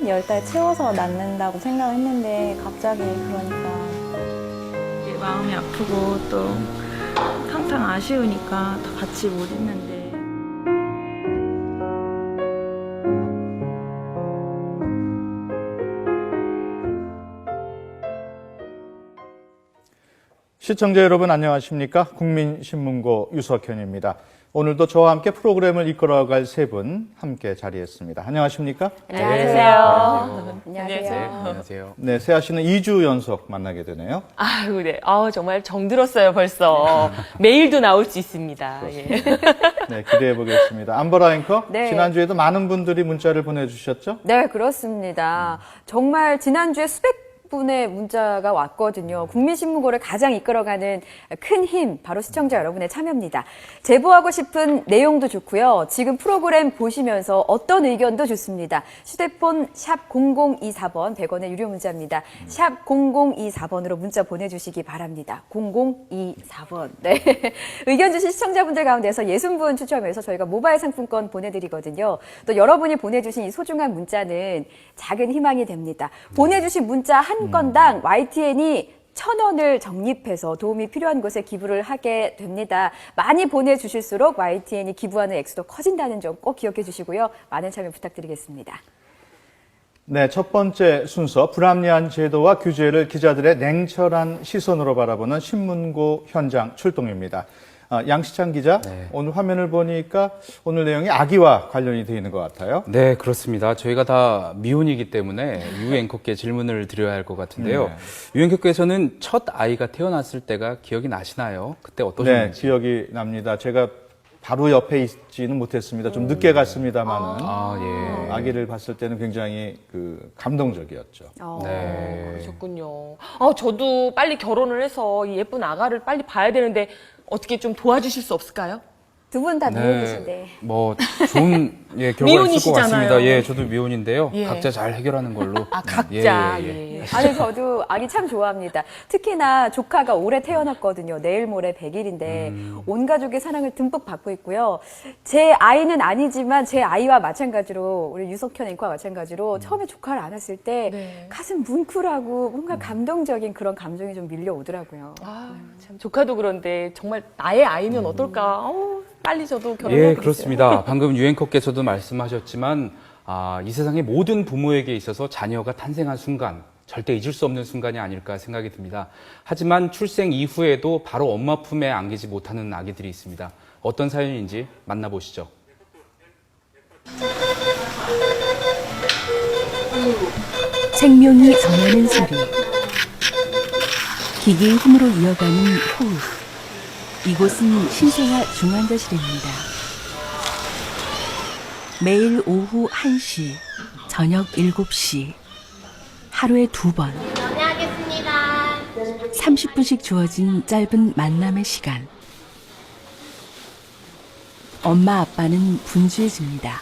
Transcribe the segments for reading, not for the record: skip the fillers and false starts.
열 달 채워서 낳는다고 생각했는데 갑자기 그러니까 마음이 아프고 또 항상 아쉬우니까 다 같이 못 있는데. 시청자 여러분 안녕하십니까? 국민신문고 유석현입니다. 오늘도 저와 함께 프로그램을 이끌어갈 세 분 함께 자리했습니다. 안녕하십니까? 안녕하세요. 안녕하세요. 네, 세아 씨는 2주 연속 만나게 되네요. 아유, 네. 정말 정들었어요, 벌써. 매일도 나올 수 있습니다. 예. 네, 기대해 보겠습니다. 안보라 앵커, 네. 지난주에도 많은 분들이 문자를 보내주셨죠? 네, 그렇습니다. 정말 지난주에 수백 분의 문자가 왔거든요. 국민신문고를 가장 이끌어가는 큰 힘, 바로 시청자 여러분의 참여입니다. 제보하고 싶은 내용도 좋고요. 지금 프로그램 보시면서 어떤 의견도 좋습니다. 휴대폰 샵 0024번, 100원의 유료 문자입니다. 샵 0024번으로 문자 보내주시기 바랍니다. 0024번. 네. 의견 주신 시청자분들 가운데서 60분 추첨해서 저희가 모바일 상품권 보내드리거든요. 또 여러분이 보내주신 이 소중한 문자는 작은 희망이 됩니다. 보내주신 문자 한 건당 YTN이 1,000원을 적립해서 도움이 필요한 곳에 기부를 하게 됩니다. 많이 보내주실수록 YTN이 기부하는 액수도 커진다는 점 꼭 기억해 주시고요. 많은 참여 부탁드리겠습니다. 네, 첫 번째 순서, 불합리한 제도와 규제를 기자들의 냉철한 시선으로 바라보는 신문고 현장 출동입니다. 양시창 기자, 네. 오늘 화면을 보니까 오늘 내용이 아기와 관련이 되어 있는 것 같아요. 네, 그렇습니다. 저희가 다 미혼이기 때문에 유 앵커께 질문을 드려야 할 것 같은데요. 네. 유 앵커께서는 첫 아이가 태어났을 때가 기억이 나시나요? 그때 네, 어떠셨는지? 기억이 납니다. 제가 바로 옆에 있지는 못했습니다. 좀 늦게 갔습니다만은 예. 아기를 봤을 때는 굉장히 감동적이었죠. 네. 그러셨군요. 저도 빨리 결혼을 해서 이 예쁜 아가를 빨리 봐야 되는데 어떻게 좀 도와주실 수 없을까요? 두 분 다 미혼이신데. 뭐 좋은 결과가 있을 것 미혼이시잖아요. 같습니다. 예, 저도 미혼인데요. 예. 각자 잘 해결하는 걸로. 각자. 예. 아니, 저도 아기 참 좋아합니다. 특히나 조카가 올해 태어났거든요. 내일 모레 100일인데 온 가족의 사랑을 듬뿍 받고 있고요. 제 아이는 아니지만 제 아이와 마찬가지로 우리 유석현 앵커와 마찬가지로 처음에 조카를 안았을 때 네. 가슴 뭉클하고 뭔가 감동적인 그런 감정이 좀 밀려오더라고요. 참 조카도 그런데 정말 나의 아이면 어떨까? 빨리 저도 결혼하고 예, 있어요. 그렇습니다. 방금 유 앵커께서도 말씀하셨지만 이 세상의 모든 부모에게 있어서 자녀가 탄생한 순간 절대 잊을 수 없는 순간이 아닐까 생각이 듭니다. 하지만 출생 이후에도 바로 엄마 품에 안기지 못하는 아기들이 있습니다. 어떤 사연인지 만나보시죠. 생명이 전하는 소리, 기계의 힘으로 이어가는 호흡. 이곳은 신생아 중환자실입니다. 매일 오후 1시, 저녁 7시, 하루에 2번. 안녕하겠습니다. 30분씩 주어진 짧은 만남의 시간. 엄마 아빠는 분주해집니다.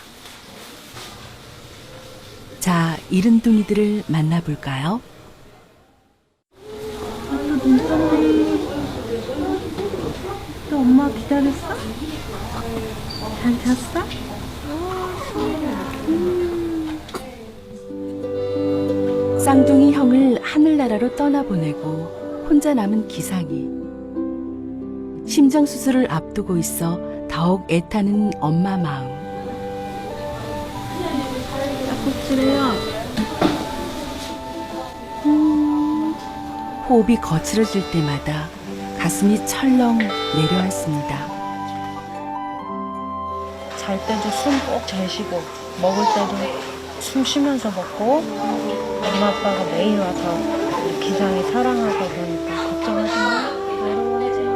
자, 이른둥이들을 만나볼까요? 너 엄마 기다렸어? 잘 잤어? 쌍둥이 형을 하늘나라로 떠나보내고 혼자 남은 기상이. 심장수술을 앞두고 있어 더욱 애타는 엄마 마음. 호흡이 거칠어질 때마다 가슴이 철렁 내려앉습니다. 잘 때도 숨 꼭 잘 쉬고 먹을 때도 숨 쉬면서 먹고 엄마 아빠가 매일 와서 기상이 사랑하고 그러니까 걱정하지 마. 외로워하지 마.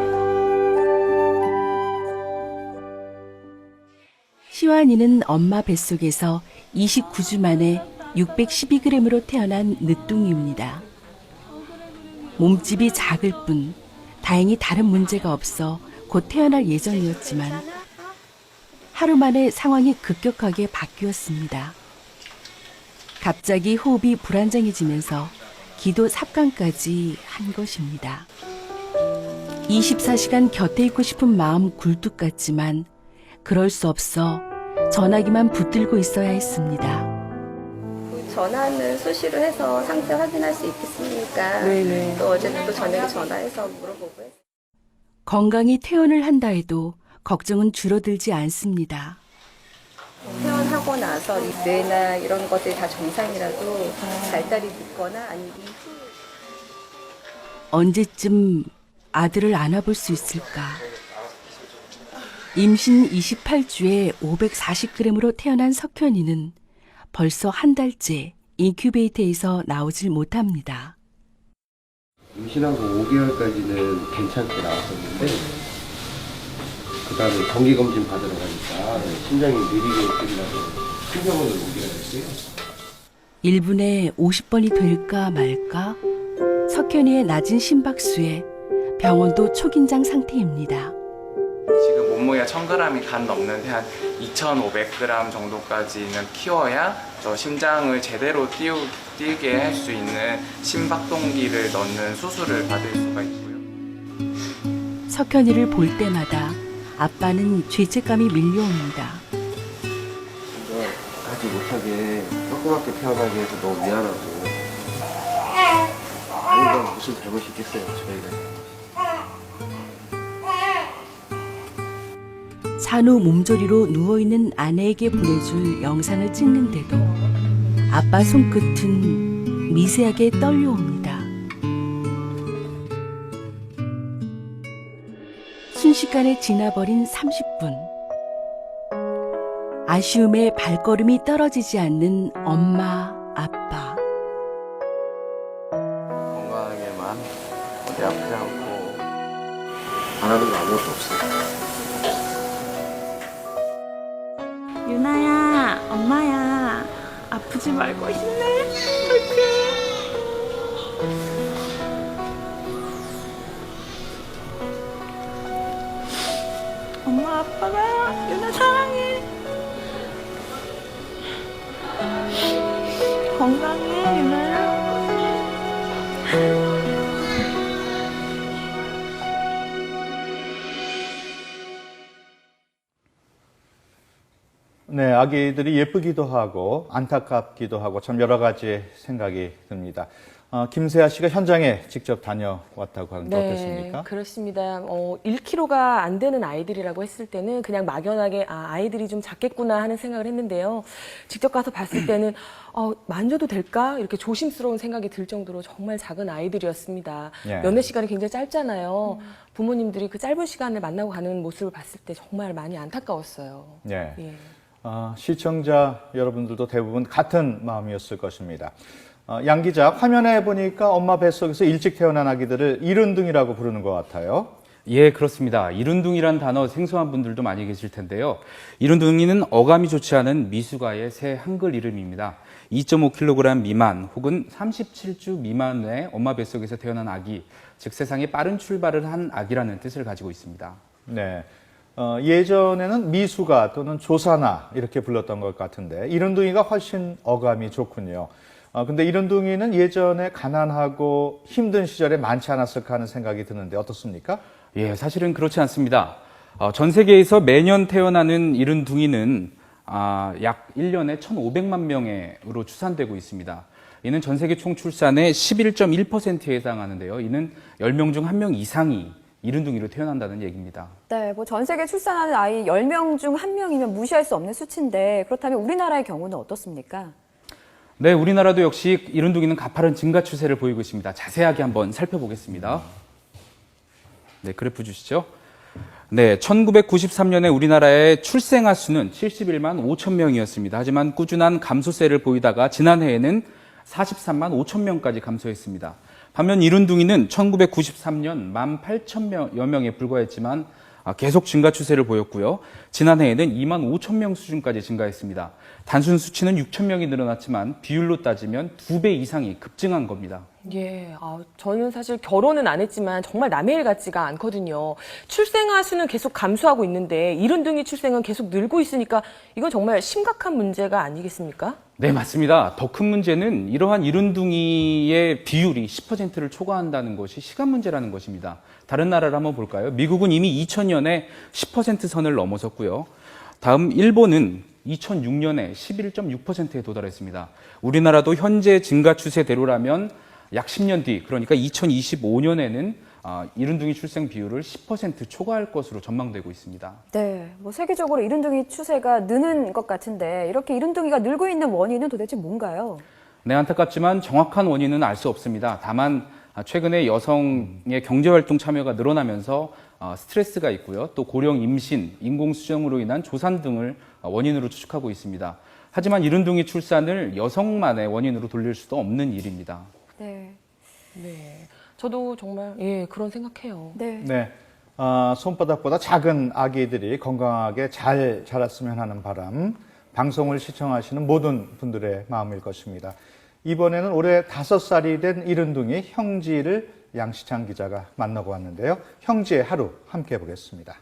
시완이는 엄마 뱃속에서 29주 만에 612g으로 태어난 늦둥이입니다. 몸집이 작을 뿐 다행히 다른 문제가 없어 곧 태어날 예정이었지만 하루 만에 상황이 급격하게 바뀌었습니다. 갑자기 호흡이 불안정해지면서 기도 삽관까지 한 것입니다. 24시간 곁에 있고 싶은 마음 굴뚝 같지만 그럴 수 없어 전화기만 붙들고 있어야 했습니다. 전화는 수시로 해서 상태 확인할 수 있겠습니까? 네네. 또 어제는 또 저녁에 전화해서 물어보고 했어요. 건강히 퇴원을 한다 해도 걱정은 줄어들지 않습니다. 퇴원하고 나서 이 뇌나 이런 것들이 다 정상이라도 발달이 늦거나 아니면 이후 언제쯤 아들을 안아볼 수 있을까? 임신 28주에 540g으로 태어난 석현이는 벌써 한 달째 인큐베이터에서 나오질 못합니다. 임신하고 5개월까지는 괜찮게 나왔었는데 그 다음에 정기검진 받으러 가니까 심장이 느리게 끝나서 신경원을 오기로 했어요. 1분에 50번이 될까 말까? 석현이의 낮은 심박수에 병원도 초긴장 상태입니다. 지금 몸무게가 1000g이 간 넘는데 한 2500g 정도까지는 키워야 저 심장을 제대로 뛰게 할 수 있는 심박동기를 넣는 수술을 받을 수가 있고요. 석현이를 볼 때마다 아빠는 죄책감이 밀려옵니다. 하지 못하게 조그맣게 태어나게 해서 너무 미안하고 아이가 무슨 잘못이 있겠어요 저희가. 산후 몸조리로 누워있는 아내에게 보내줄 영상을 찍는데도 아빠 손끝은 미세하게 떨려옵니다. 순식간에 지나버린 30분. 아쉬움에 발걸음이 떨어지지 않는 엄마, 아빠. 건강하게만 어디 아프지 않고 안 하는 거 아무것도 없어요. 유나야, 엄마야, 아프지 말고 힘내. 엄마, 아빠가 유나 사랑해. 건강해, 유나야. 네, 아기들이 예쁘기도 하고 안타깝기도 하고 참 여러 가지 생각이 듭니다. 김세아 씨가 현장에 직접 다녀왔다고 하는데 어땠습니까? 그렇습니다. 1kg가 안 되는 아이들이라고 했을 때는 그냥 막연하게 아이들이 좀 작겠구나 하는 생각을 했는데요. 직접 가서 봤을 때는 만져도 될까? 이렇게 조심스러운 생각이 들 정도로 정말 작은 아이들이었습니다. 예. 연애 시간이 굉장히 짧잖아요. 부모님들이 그 짧은 시간을 만나고 가는 모습을 봤을 때 정말 많이 안타까웠어요. 네. 예. 시청자 여러분들도 대부분 같은 마음이었을 것입니다. 양 기자, 화면에 보니까 엄마 뱃속에서 일찍 태어난 아기들을 이른둥이라고 부르는 것 같아요. 예, 그렇습니다. 이른둥이란 단어 생소한 분들도 많이 계실 텐데요. 이른둥이는 어감이 좋지 않은 미숙아의 새 한글 이름입니다. 2.5kg 미만 혹은 37주 미만의 엄마 뱃속에서 태어난 아기, 즉 세상에 빠른 출발을 한 아기라는 뜻을 가지고 있습니다. 네. 예전에는 미숙아 또는 조사나 이렇게 불렀던 것 같은데 이른둥이가 훨씬 어감이 좋군요. 근데 이른둥이는 예전에 가난하고 힘든 시절에 많지 않았을까 하는 생각이 드는데 어떻습니까? 예, 사실은 그렇지 않습니다. 전 세계에서 매년 태어나는 이른둥이는 약 1년에 1,500만 명으로 추산되고 있습니다. 이는 전 세계 총 출산의 11.1%에 해당하는데요. 이는 10명 중 1명 이상이 이른둥이로 태어난다는 얘기입니다. 네, 뭐 전 세계 출산하는 아이 10명 중 1명이면 무시할 수 없는 수치인데 그렇다면 우리나라의 경우는 어떻습니까? 네, 우리나라도 역시 이른둥이는 가파른 증가 추세를 보이고 있습니다. 자세하게 한번 살펴보겠습니다. 네, 그래프 주시죠. 네, 1993년에 우리나라의 출생아 수는 71만 5천 명이었습니다. 하지만 꾸준한 감소세를 보이다가 지난해에는 43만 5천 명까지 감소했습니다. 반면 이른둥이는 1993년 18,000여 명에 불과했지만 계속 증가 추세를 보였고요. 지난해에는 2만 5천 명 수준까지 증가했습니다. 단순 수치는 6천 명이 늘어났지만 비율로 따지면 2배 이상이 급증한 겁니다. 예, 저는 사실 결혼은 안 했지만 정말 남의 일 같지가 않거든요. 출생아 수는 계속 감소하고 있는데 이른둥이 출생은 계속 늘고 있으니까 이건 정말 심각한 문제가 아니겠습니까? 네, 맞습니다. 더 큰 문제는 이러한 이른둥이의 비율이 10%를 초과한다는 것이 시간 문제라는 것입니다. 다른 나라를 한번 볼까요? 미국은 이미 2000년에 10% 선을 넘어섰고요. 다음 일본은 2006년에 11.6%에 도달했습니다. 우리나라도 현재 증가 추세대로라면 약 10년 뒤, 그러니까 2025년에는 이른둥이 출생 비율을 10% 초과할 것으로 전망되고 있습니다. 네, 뭐 세계적으로 이른둥이 추세가 느는 것 같은데 이렇게 이른둥이가 늘고 있는 원인은 도대체 뭔가요? 네, 안타깝지만 정확한 원인은 알 수 없습니다. 다만 최근에 여성의 경제활동 참여가 늘어나면서 스트레스가 있고요. 또 고령 임신, 인공수정으로 인한 조산 등을 원인으로 추측하고 있습니다. 하지만 이른둥이 출산을 여성만의 원인으로 돌릴 수도 없는 일입니다. 네. 네. 저도 정말, 예, 그런 생각해요. 네. 네. 손바닥보다 작은 아기들이 건강하게 잘 자랐으면 하는 바람, 방송을 시청하시는 모든 분들의 마음일 것입니다. 이번에는 올해 5살이 된 이른둥이 형지를 양시창 기자가 만나고 왔는데요. 형지의 하루 함께 해보겠습니다.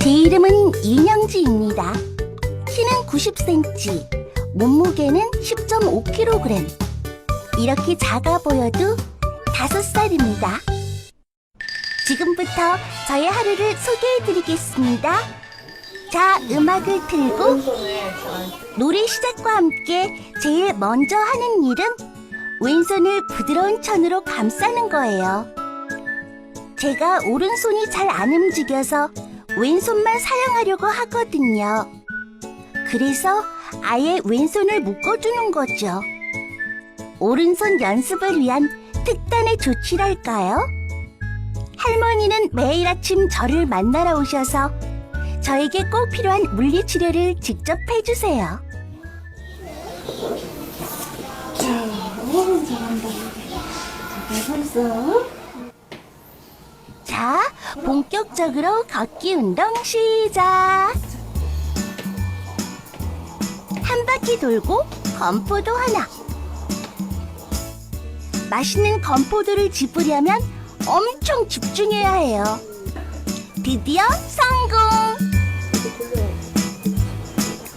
제 이름은 이명지입니다. 키는 90cm, 몸무게는 10.5kg. 이렇게 작아 보여도 5살입니다. 지금부터 저의 하루를 소개해드리겠습니다. 자, 음악을 틀고 노래 시작과 함께 제일 먼저 하는 일은 왼손을 부드러운 천으로 감싸는 거예요. 제가 오른손이 잘 안 움직여서 왼손만 사용하려고 하거든요. 그래서 아예 왼손을 묶어주는 거죠. 오른손 연습을 위한 특단의 조치랄까요? 할머니는 매일 아침 저를 만나러 오셔서 저에게 꼭 필요한 물리치료를 직접 해주세요. 자, 본격적으로 걷기 운동 시작! 한 바퀴 돌고 건포도 하나. 맛있는 건포도를 집으려면 엄청 집중해야 해요. 드디어 성공!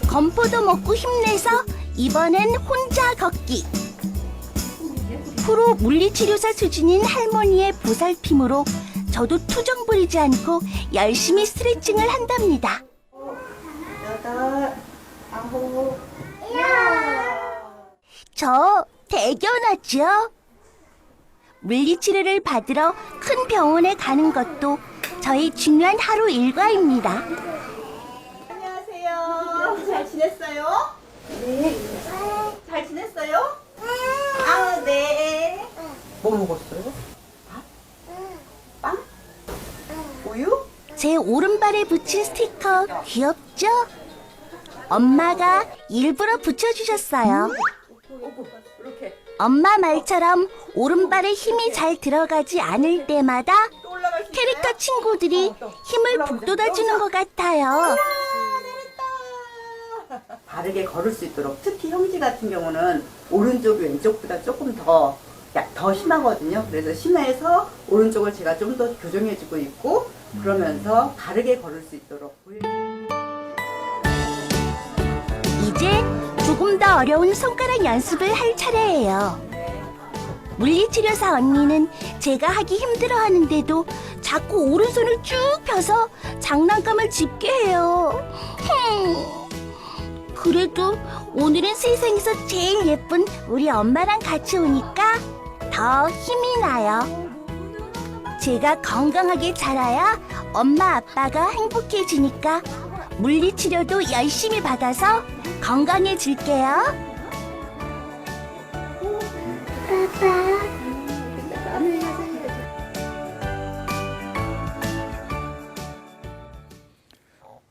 건포도 먹고 힘내서 이번엔 혼자 걷기. 프로 물리치료사 수준인 할머니의 보살핌으로 저도 투정 부리지 않고 열심히 스트레칭을 한답니다. 8, 9, 저 대견하죠? 물리치료를 받으러 큰 병원에 가는 것도 저의 중요한 하루 일과입니다. 안녕하세요. 잘 지냈어요? 네. 잘 지냈어요? 아, 네. 뭐 먹었어요? 빵? 우유? 제 오른발에 붙인 스티커 귀엽죠? 엄마가 일부러 붙여주셨어요. 엄마 말처럼 오른발에 힘이 잘 들어가지 않을 때마다 캐릭터 친구들이 힘을 북돋아주는 것 같아요. 바르게 걸을 수 있도록, 특히 형지 같은 경우는 오른쪽이 왼쪽보다 조금 더 심하거든요. 그래서 심해서 오른쪽을 제가 좀 더 교정해주고 있고, 그러면서 바르게 걸을 수 있도록. 이제 조금 더 어려운 손가락 연습을 할 차례예요. 물리치료사 언니는 제가 하기 힘들어하는데도 자꾸 오른손을 쭉 펴서 장난감을 짚게 해요. 그래도 오늘은 세상에서 제일 예쁜 우리 엄마랑 같이 오니까 더 힘이 나요. 제가 건강하게 자라야 엄마 아빠가 행복해지니까 물리치료도 열심히 받아서 건강해질게요.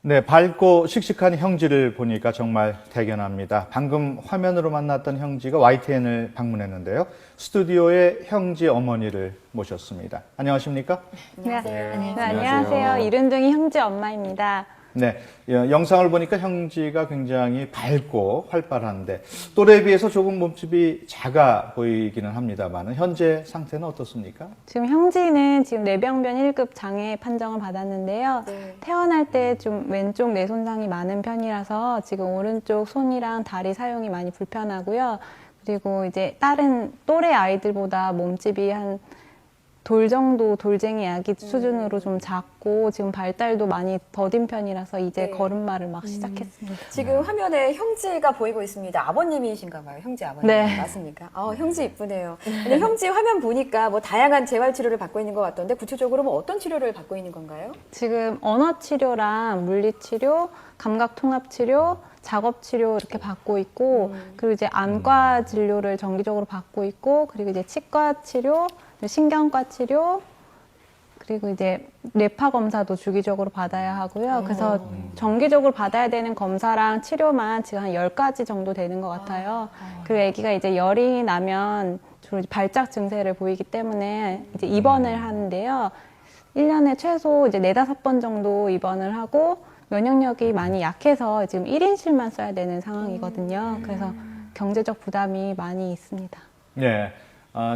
네, 밝고 씩씩한 형지를 보니까 정말 대견합니다. 방금 화면으로 만났던 형지가 YTN을 방문했는데요. 스튜디오에 형지 어머니를 모셨습니다. 안녕하십니까? 네, 안녕하세요. 이른둥이 형지 엄마입니다. 네, 영상을 보니까 형지가 굉장히 밝고 활발한데 또래에 비해서 조금 몸집이 작아 보이기는 합니다만 현재 상태는 어떻습니까? 지금 형지는 지금 뇌병변 1급 장애 판정을 받았는데요. 네. 태어날 때 좀 왼쪽 뇌 손상이 많은 편이라서 지금 오른쪽 손이랑 다리 사용이 많이 불편하고요. 그리고 이제 다른 또래 아이들보다 몸집이 한 돌 정도 돌쟁이 아기 수준으로 좀 작고 지금 발달도 많이 더딘 편이라서 이제 네. 걸음마를 막 시작했습니다. 지금 화면에 형지가 보이고 있습니다. 아버님이신가 봐요. 형지 아버님. 네. 맞습니까? 형지 이쁘네요. 근데 형지 화면 보니까 뭐 다양한 재활 치료를 받고 있는 것 같던데 구체적으로 뭐 어떤 치료를 받고 있는 건가요? 지금 언어 치료랑 물리 치료, 감각 통합 치료, 작업 치료 이렇게 받고 있고 그리고 이제 안과 진료를 정기적으로 받고 있고 그리고 이제 치과 치료, 신경과 치료 그리고 이제 뇌파 검사도 주기적으로 받아야 하고요. 그래서 정기적으로 받아야 되는 검사랑 치료만 지금 한 10가지 정도 되는 것 같아요. 그리고 아기가 이제 열이 나면 주로 이제 발작 증세를 보이기 때문에 이제 입원을 하는데요. 1년에 최소 이제 4-5번 정도 입원을 하고 면역력이 많이 약해서 지금 1인실만 써야 되는 상황이거든요. 그래서 경제적 부담이 많이 있습니다. 네.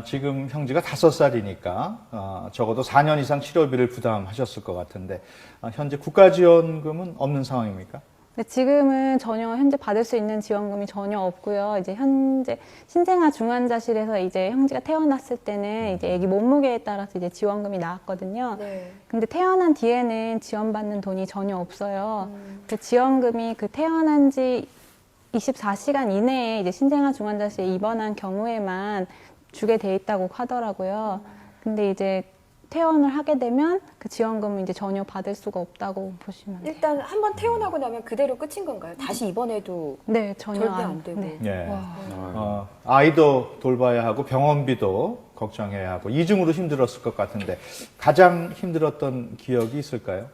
지금 형지가 5살이니까 적어도 4년 이상 치료비를 부담하셨을 것 같은데 현재 국가지원금은 없는 상황입니까? 근데 지금은 전혀 현재 받을 수 있는 지원금이 전혀 없고요. 이제 현재 신생아 중환자실에서 이제 형지가 태어났을 때는 이제 아기 몸무게에 따라서 이제 지원금이 나왔거든요. 네. 근데 태어난 뒤에는 지원받는 돈이 전혀 없어요. 그 지원금이 그 태어난 지 24시간 이내에 이제 신생아 중환자실에 입원한 경우에만 주게 돼 있다고 하더라고요. 근데 이제 퇴원을 하게 되면 그 지원금은 이제 전혀 받을 수가 없다고 보시면 돼요. 일단 한번 태어나고 나면 그대로 끝인 건가요? 다시 입원해도 네, 전혀 절대 안 되고. 네. 네. 아이도 돌봐야 하고 병원비도 걱정해야 하고 이중으로 힘들었을 것 같은데 가장 힘들었던 기억이 있을까요?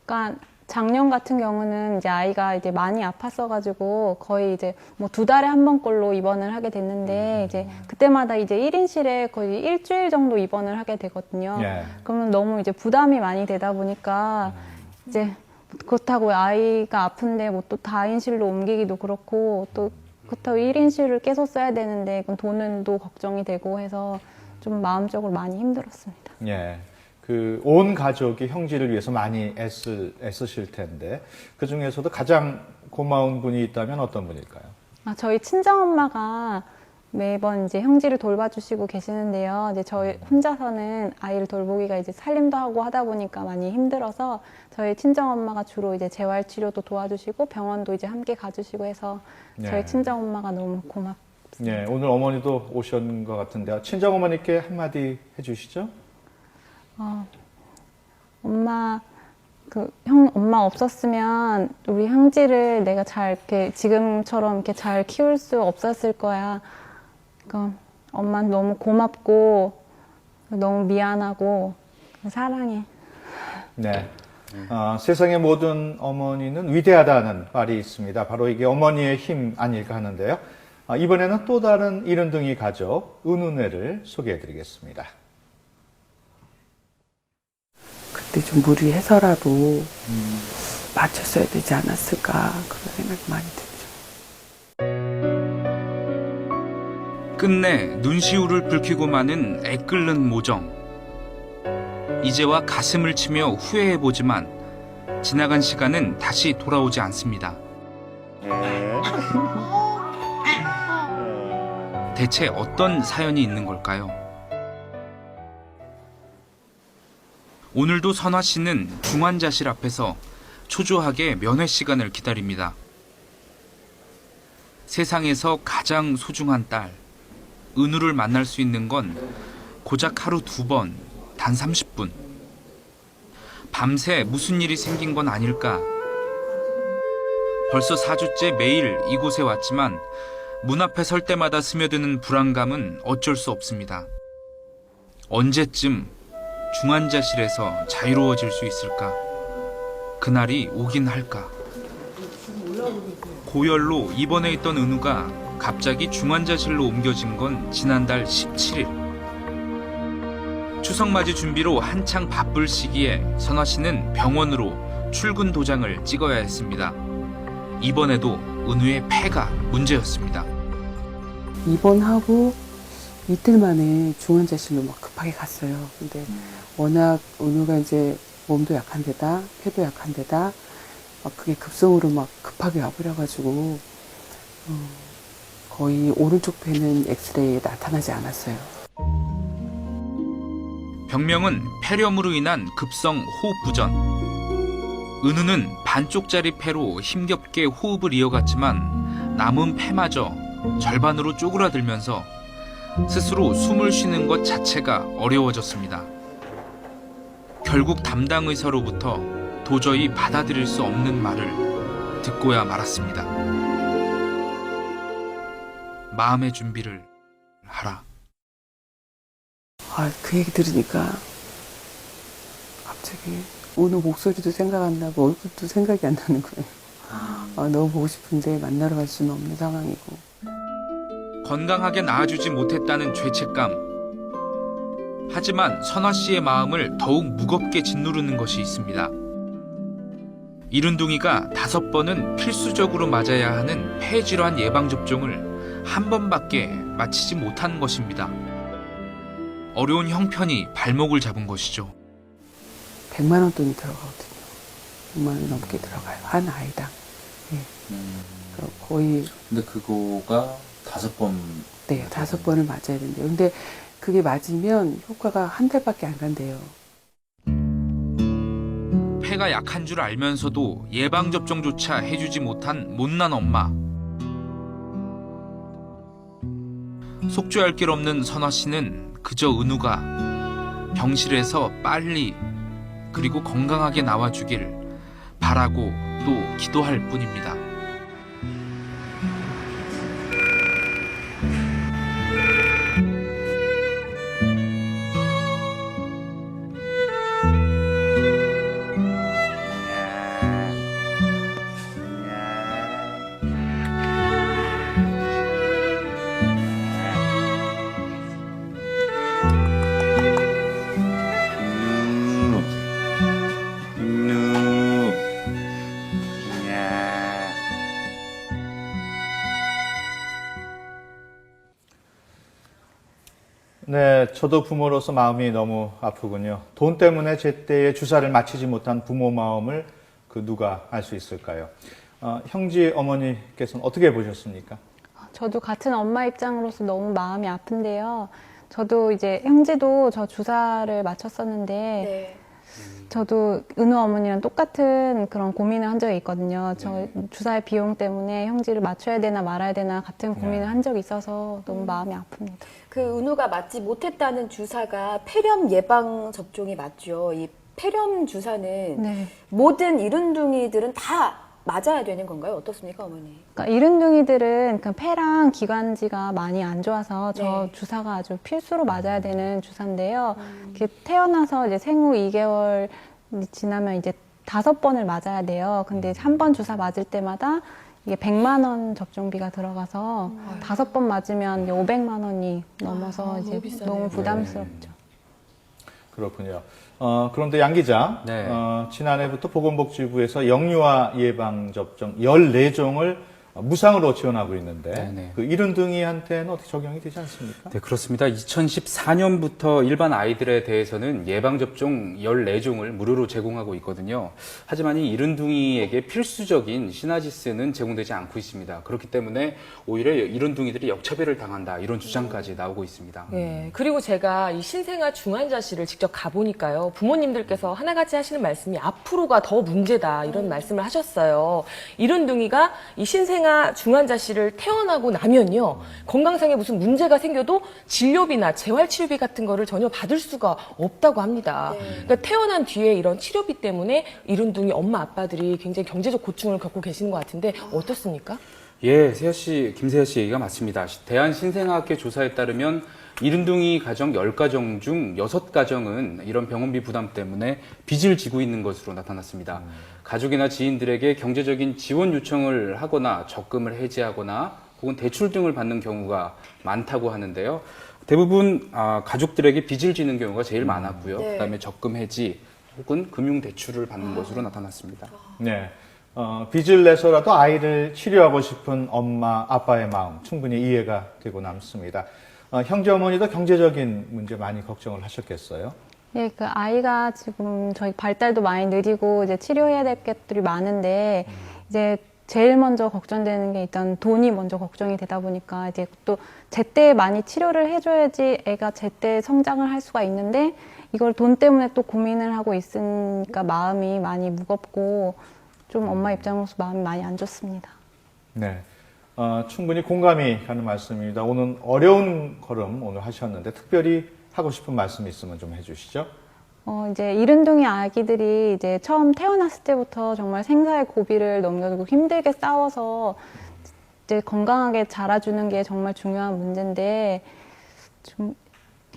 그러니까 작년 같은 경우는 이제 아이가 이제 많이 아팠어가지고 거의 이제 뭐 2달에 한 번꼴로 입원을 하게 됐는데 이제 그때마다 이제 1인실에 거의 일주일 정도 입원을 하게 되거든요. 예. 그러면 너무 이제 부담이 많이 되다 보니까 이제 그렇다고 아이가 아픈데 뭐 또 다인실로 옮기기도 그렇고 또 그렇다고 1인실을 계속 써야 되는데 그건 돈은 또 걱정이 되고 해서 좀 마음적으로 많이 힘들었습니다. 예. 온 가족이 형지를 위해서 많이 애쓰실 텐데 그 중에서도 가장 고마운 분이 있다면 어떤 분일까요? 저희 친정엄마가 매번 이제 형지를 돌봐주시고 계시는데요. 이제 저희 혼자서는 아이를 돌보기가 이제 살림도 하고 하다 보니까 많이 힘들어서 저희 친정엄마가 주로 이제 재활치료도 도와주시고 병원도 이제 함께 가주시고 해서 저희 네. 친정엄마가 너무 고맙습니다. 예, 오늘 어머니도 오신 것 같은데요. 친정어머니께 한마디 해주시죠. 엄마, 엄마 없었으면 우리 형지를 내가 잘 이렇게 지금처럼 이렇게 잘 키울 수 없었을 거야. 그러니까 엄마 너무 고맙고 너무 미안하고 사랑해. 네. 세상의 모든 어머니는 위대하다는 말이 있습니다. 바로 이게 어머니의 힘 아닐까 하는데요. 이번에는 또 다른 이른둥이 가족, 은은회를 소개해드리겠습니다. 그때 좀 무리해서라도 맞췄어야 되지 않았을까 그런 생각이 많이 들죠. 끝내 눈시울을 붉히고 마는 애끓는 모정. 이제와 가슴을 치며 후회해보지만 지나간 시간은 다시 돌아오지 않습니다. 대체 어떤 사연이 있는 걸까요? 오늘도 선화 씨는 중환자실 앞에서 초조하게 면회 시간을 기다립니다. 세상에서 가장 소중한 딸, 은우를 만날 수 있는 건 고작 하루 2번, 단 30분. 밤새 무슨 일이 생긴 건 아닐까? 벌써 4주째 매일 이곳에 왔지만 문 앞에 설 때마다 스며드는 불안감은 어쩔 수 없습니다. 언제쯤 중환자실에서 자유로워질 수 있을까? 그날이 오긴 할까? 고열로 입원해 있던 은우가 갑자기 중환자실로 옮겨진 건 지난달 17일. 추석맞이 준비로 한창 바쁠 시기에 선화 씨는 병원으로 출근 도장을 찍어야 했습니다. 이번에도 은우의 폐가 문제였습니다. 입원하고 이틀 만에 중환자실로 막 급하게 갔어요. 근데 워낙 은우가 이제 몸도 약한 데다 폐도 약한 데다 막 그게 급성으로 막 급하게 와버려가지고 거의 오른쪽 폐는 엑스레이에 나타나지 않았어요. 병명은 폐렴으로 인한 급성 호흡부전. 은우는 반쪽짜리 폐로 힘겹게 호흡을 이어갔지만 남은 폐마저 절반으로 쪼그라들면서 스스로 숨을 쉬는 것 자체가 어려워졌습니다. 결국 담당 의사로부터 도저히 받아들일 수 없는 말을 듣고야 말았습니다. 마음의 준비를 하라. 그 얘기 들으니까 갑자기 은우 목소리도 생각 안 나고 얼굴도 생각이 안 나는 거예요. 너무 보고 싶은데 만나러 갈 수는 없는 상황이고. 건강하게 낳아주지 못했다는 죄책감. 하지만 선화 씨의 마음을 더욱 무겁게 짓누르는 것이 있습니다. 이른둥이가 5번은 필수적으로 맞아야 하는 폐질환 예방접종을 한 번밖에 마치지 못한 것입니다. 어려운 형편이 발목을 잡은 것이죠. 100만 원 돈이 들어가거든요. 100만 원 넘게 들어가요. 한 아이당. 예. 거의. 근데 그거가 5번. 네, 5번을 맞아야 된대요. 근데 그게 맞으면 효과가 한 달밖에 안 간대요. 폐가 약한 줄 알면서도 예방접종조차 해주지 못한 못난 엄마. 속죄할 길 없는 선화 씨는 그저 은우가 병실에서 빨리 그리고 건강하게 나와주길 바라고 또 기도할 뿐입니다. 네, 저도 부모로서 마음이 너무 아프군요. 돈 때문에 제때에 주사를 맞히지 못한 부모 마음을 누가 알 수 있을까요? 형제 어머니께서는 어떻게 보셨습니까? 저도 같은 엄마 입장으로서 너무 마음이 아픈데요. 저도 이제 형제도 저 주사를 맞췄었는데 네. 저도 은우 어머니랑 똑같은 그런 고민을 한 적이 있거든요. 저 주사의 비용 때문에 형제를 맞춰야 되나 말아야 되나 같은 고민을 한 적이 있어서 너무 마음이 아픕니다. 그 은우가 맞지 못했다는 주사가 폐렴 예방 접종이 맞죠. 이 폐렴 주사는 네. 모든 이른둥이들은 다 맞아야 되는 건가요? 어떻습니까, 어머니? 그러니까 이른둥이들은 그 폐랑 기관지가 많이 안 좋아서 저 네. 주사가 아주 필수로 맞아야 되는 주사인데요. 이렇게 태어나서 이제 생후 2개월 지나면 이제 5번을 맞아야 돼요. 근데 한 번 주사 맞을 때마다 이게 100만 원 접종비가 들어가서 5번 맞으면 500만 원이 넘어서 이제 너무 부담스럽죠. 그렇군요. 그런데 양 기자, 네. 지난해부터 보건복지부에서 영유아 예방접종 14종을 무상으로 지원하고 있는데 네네. 그 이른둥이한테는 어떻게 적용이 되지 않습니까? 네, 그렇습니다. 2014년부터 일반 아이들에 대해서는 예방접종 14종을 무료로 제공하고 있거든요. 하지만 이 이른둥이에게 필수적인 시나지스는 제공되지 않고 있습니다. 그렇기 때문에 오히려 이른둥이들이 역차별을 당한다, 이런 주장까지 나오고 있습니다. 예, 그리고 제가 이 신생아 중환자실을 직접 가보니까요. 부모님들께서 하나같이 하시는 말씀이 앞으로가 더 문제다, 이런 말씀을 하셨어요. 이른둥이가 이 신생아 중환자실을 태어나고 나면요. 건강상에 무슨 문제가 생겨도 진료비나 재활치료비 같은 거를 전혀 받을 수가 없다고 합니다. 그러니까 태어난 뒤에 이런 치료비 때문에 이른둥이 엄마 아빠들이 굉장히 경제적 고충을 겪고 계시는 것 같은데 어떻습니까? 예, 김세아 씨 얘기가 맞습니다. 대한신생아학회 조사에 따르면 이른둥이 가정 10가정 중 6가정은 이런 병원비 부담 때문에 빚을 지고 있는 것으로 나타났습니다. 가족이나 지인들에게 경제적인 지원 요청을 하거나 적금을 해지하거나 혹은 대출 등을 받는 경우가 많다고 하는데요. 대부분 가족들에게 빚을 지는 경우가 제일 많았고요. 네. 그다음에 적금 해지, 혹은 금융 대출을 받는 것으로 나타났습니다. 네. 빚을 내서라도 아이를 치료하고 싶은 엄마, 아빠의 마음 충분히 이해가 되고 남습니다. 형제 어머니도 경제적인 문제 많이 걱정을 하셨겠어요? 예, 그 아이가 지금 저희 발달도 많이 느리고 이제 치료해야 될 것들이 많은데 이제 제일 먼저 걱정되는 게 일단 돈이 먼저 걱정이 되다 보니까 이제 또 제때 많이 치료를 해줘야지 애가 제때 성장을 할 수가 있는데 이걸 돈 때문에 또 고민을 하고 있으니까 마음이 많이 무겁고 좀 엄마 입장으로서 마음이 많이 안 좋습니다. 네. 충분히 공감이 가는 말씀입니다. 오늘 어려운 걸음 오늘 하셨는데 특별히 하고 싶은 말씀 있으면 좀 해주시죠. 이제 이른둥이 아기들이 이제 처음 태어났을 때부터 정말 생사의 고비를 넘겨주고 힘들게 싸워서 이제 건강하게 자라주는 게 정말 중요한 문제인데 좀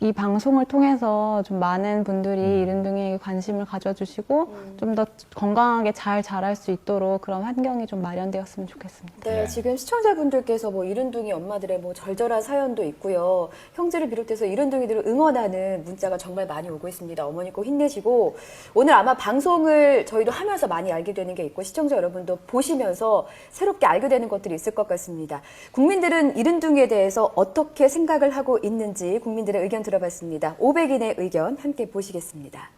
이 방송을 통해서 좀 많은 분들이 이른둥이에게 관심을 가져주시고 좀 더 건강하게 잘 자랄 수 있도록 그런 환경이 좀 마련되었으면 좋겠습니다. 네, 지금 시청자분들께서 뭐 이른둥이 엄마들의 뭐 절절한 사연도 있고요. 형제를 비롯해서 이른둥이들을 응원하는 문자가 정말 많이 오고 있습니다. 어머니 꼭 힘내시고 오늘 아마 방송을 저희도 하면서 많이 알게 되는 게 있고 시청자 여러분도 보시면서 새롭게 알게 되는 것들이 있을 것 같습니다. 국민들은 이른둥이에 대해서 어떻게 생각을 하고 있는지 국민들의 의견 들어봤습니다. 500인의 의견 함께 보시겠습니다.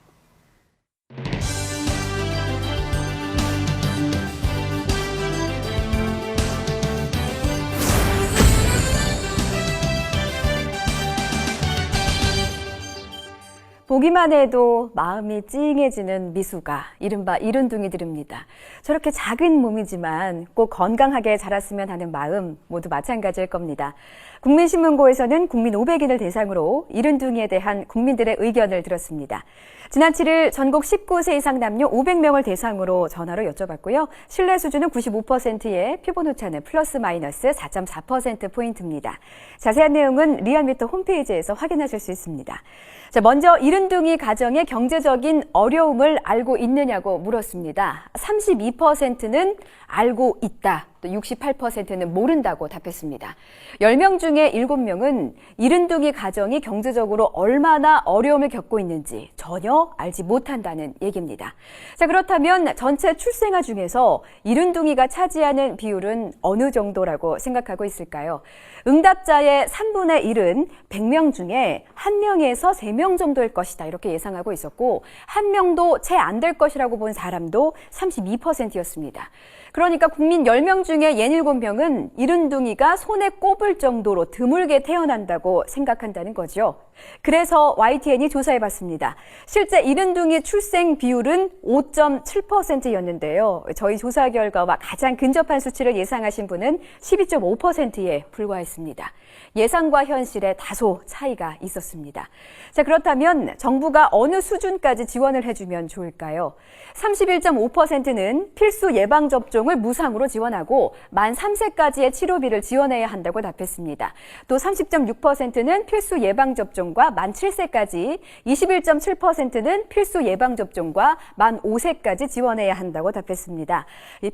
보기만 해도 마음이 찡해지는 미숙아, 이른바 이른둥이들입니다. 저렇게 작은 몸이지만 꼭 건강하게 자랐으면 하는 마음 모두 마찬가지일 겁니다. 국민신문고에서는 국민 500인을 대상으로 이른둥이에 대한 국민들의 의견을 들었습니다. 지난 7일 전국 19세 이상 남녀 500명을 대상으로 전화로 여쭤봤고요. 신뢰 수준은 95%에 표본 오차는 플러스 마이너스 4.4%포인트입니다. 자세한 내용은 리얼미터 홈페이지에서 확인하실 수 있습니다. 자, 먼저 이른둥이 가정의 경제적인 어려움을 알고 있느냐고 물었습니다. 32%는 알고 있다. 또 68%는 모른다고 답했습니다. 10명 중에 7명은 이른둥이 가정이 경제적으로 얼마나 어려움을 겪고 있는지 전혀 알지 못한다는 얘기입니다. 자, 그렇다면 전체 출생아 중에서 이른둥이가 차지하는 비율은 어느 정도라고 생각하고 있을까요? 응답자의 3분의 1은 100명 중에 1명에서 3명 정도일 것이다. 이렇게 예상하고 있었고 1명도 채 안 될 것이라고 본 사람도 32%였습니다. 그러니까 국민 10명 중에 67명은 이른둥이가 손에 꼽을 정도로 드물게 태어난다고 생각한다는 거죠. 그래서 YTN이 조사해봤습니다. 실제 이른둥이 출생 비율은 5.7%였는데요. 저희 조사 결과와 가장 근접한 수치를 예상하신 분은 12.5%에 불과했습니다. 예상과 현실에 다소 차이가 있었습니다. 자, 그렇다면 정부가 어느 수준까지 지원을 해주면 좋을까요? 31.5%는 필수 예방접종을 무상으로 지원하고 만 3세까지의 치료비를 지원해야 한다고 답했습니다. 또 30.6%는 필수 예방접종과 만 7세까지, 21.7%는 필수 예방접종과 만 5세까지 지원해야 한다고 답했습니다.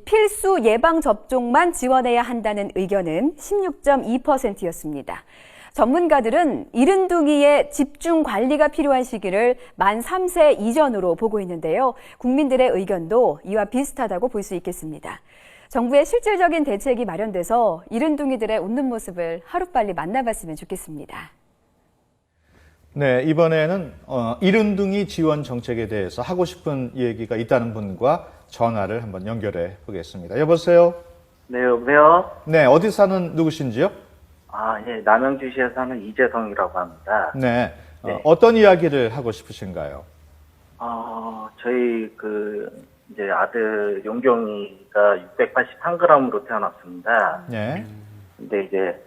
필수 예방접종만 지원해야 한다는 의견은 16.2%였습니다. 전문가들은 이른둥이의 집중 관리가 필요한 시기를 만 3세 이전으로 보고 있는데요. 국민들의 의견도 이와 비슷하다고 볼 수 있겠습니다. 정부의 실질적인 대책이 마련돼서 이른둥이들의 웃는 모습을 하루빨리 만나봤으면 좋겠습니다. 네, 이번에는 이른둥이 지원 정책에 대해서 하고 싶은 얘기가 있다는 분과 전화를 한번 연결해 보겠습니다. 여보세요? 네, 여보세요? 네, 어디 사는 누구신지요? 예, 남양주시에 사는 이재성이라고 합니다. 네, 네. 어떤 이야기를 하고 싶으신가요? 저희 이제 아들 용경이가 683g으로 태어났습니다. 네. 근데 이제